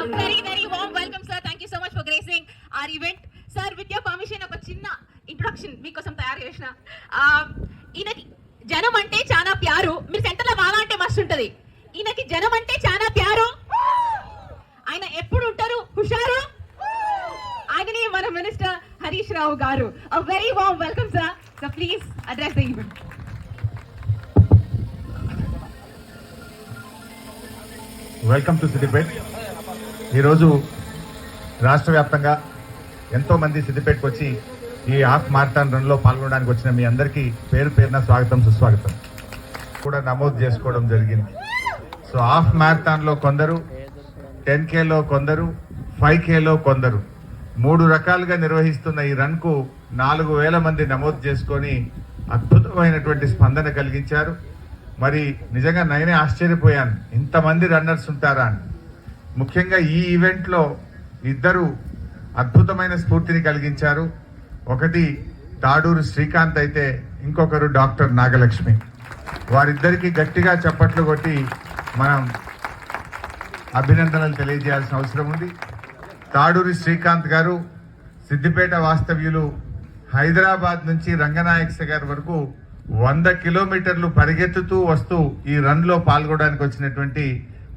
very warm welcome, sir. Thank you so much for gracing our event. Sir, with your permission, ఒక చిన్న introduction మీకోసం తయారు చేసిన. ఈయనకి జనం అంటే చాలా ప్యారు. మీరు సెంటర్ లో బాగా అంటే మస్తు ఉంటది. ఈయనకి జనం అంటే చాలా ప్యారు. ఆయన ఎప్పుడు ఉంటారు హుషారు. ఆయననే మన మినిస్టర్ హరీష్ రావు గారు. A very warm welcome, sir. So please address the event. Welcome to Siddipet. ఈరోజు రాష్ట్ర వ్యాప్తంగా ఎంతోమంది సిద్దిపేటకు వచ్చి ఈ హాఫ్ మారథాన్ రన్లో పాల్గొనడానికి వచ్చిన మీ అందరికీ పేరు పేరున స్వాగతం సుస్వాగతం కూడా నమోదు చేసుకోవడం జరిగింది. సో హాఫ్ మారథాన్లో కొందరు, 10Kలో కొందరు, 5Kలో కొందరు, 3 రకాలుగా నిర్వహిస్తున్న ఈ రన్కు 4000 మంది నమోదు చేసుకొని అద్భుతమైనటువంటి స్పందన కలిగించారు. మరి నిజంగా నేనే ఆశ్చర్యపోయాను, ఇంతమంది రన్నర్స్ ఉంటారా అని. ముఖ్యంగా ఈ ఈవెంట్లో 2 అద్భుతమైన స్ఫూర్తిని కలిగించారు. ఒకటి తాడూరు శ్రీకాంత్ అయితే ఇంకొకరు డాక్టర్ నాగలక్ష్మి. వారిద్దరికీ గట్టిగా చప్పట్లు కొట్టి మనం అభినందనలు తెలియజేయాల్సిన అవసరం ఉంది. తాడూరి శ్రీకాంత్ గారు సిద్దిపేట వాస్తవ్యులు. హైదరాబాద్ నుంచి రంగనాయక సాగర్ వరకు 100 కిలోమీటర్లు పరిగెత్తుతూ వస్తూ ఈ రన్లో పాల్గొనడానికి వచ్చినటువంటి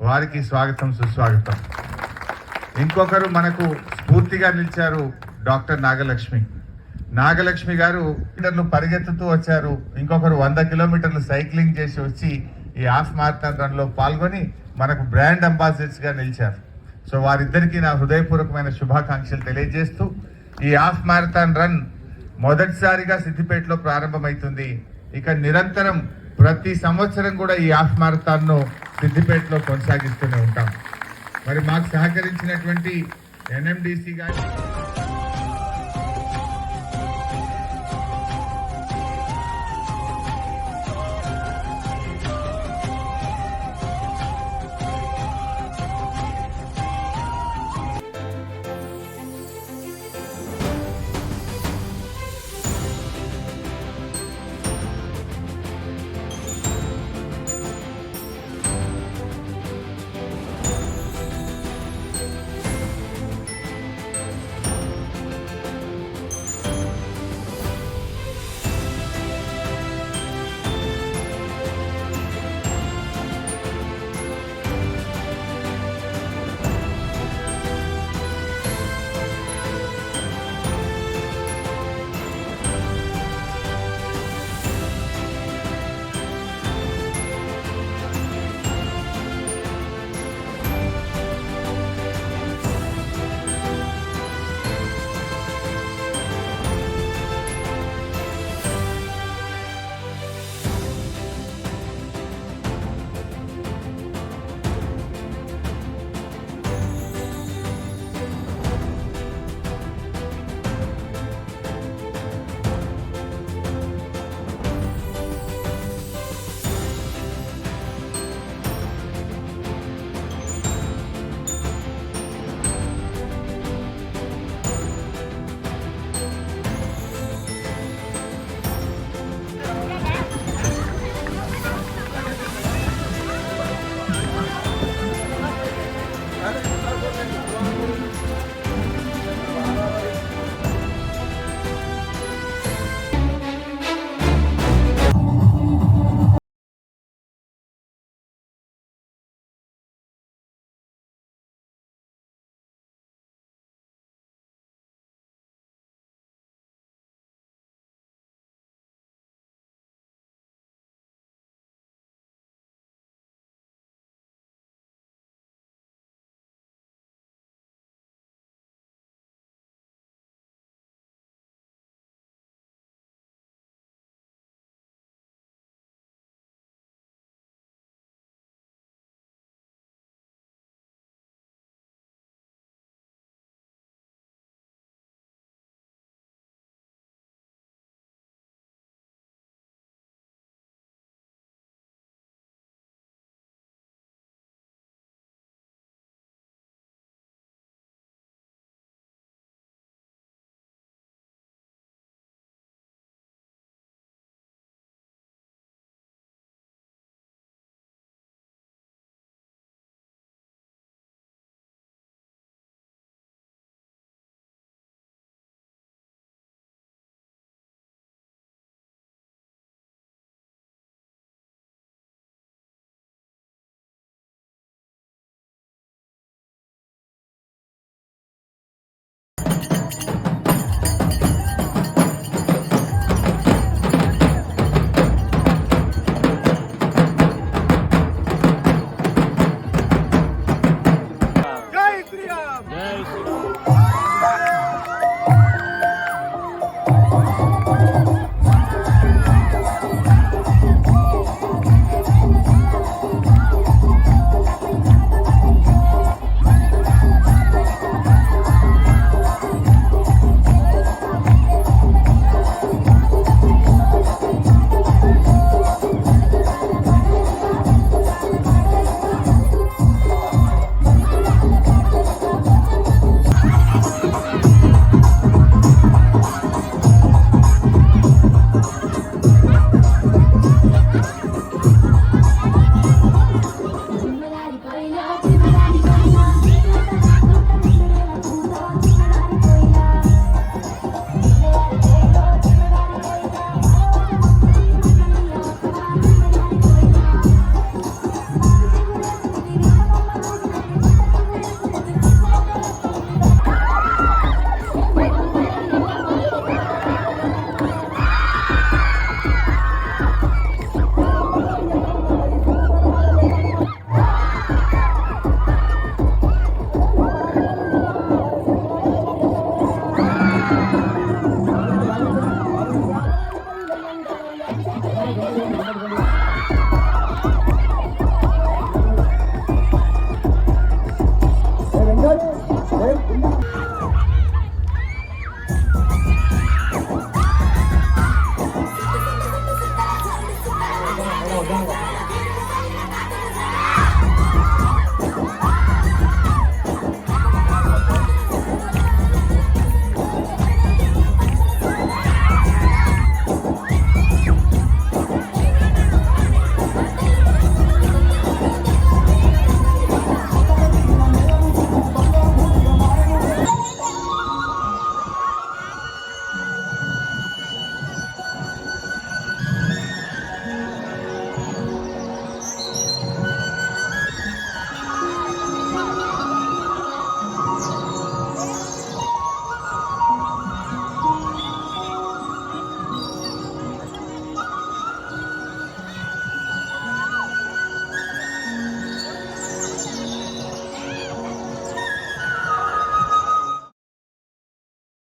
వారికి స్వాగతం సుస్వాగతం. ఇంకొకరు మనకు స్ఫూర్తిగా నిలిచారు డాక్టర్ నాగలక్ష్మి. నాగలక్ష్మి గారు పరిగెత్తుతూ వచ్చారు. ఇంకొకరు 100 కిలోమీటర్లు సైక్లింగ్ చేసి వచ్చి ఈ హాఫ్ మారథాన్ రన్లో పాల్గొని మనకు బ్రాండ్ అంబాసిడర్స్గా నిలిచారు. సో వారిద్దరికీ నా హృదయపూర్వకమైన శుభాకాంక్షలు తెలియజేస్తూ ఈ హాఫ్ మారథాన్ రన్ మొదటిసారిగా సిద్దిపేటలో ప్రారంభమవుతుంది. ఇక నిరంతరం ప్రతి సంవత్సరం కూడా ఈ హాఫ్ మారథాన్ను సిద్దిపేటలో కొనసాగిస్తూనే ఉంటాం. మరి మాకు సహకరించినటువంటి NMDC గారు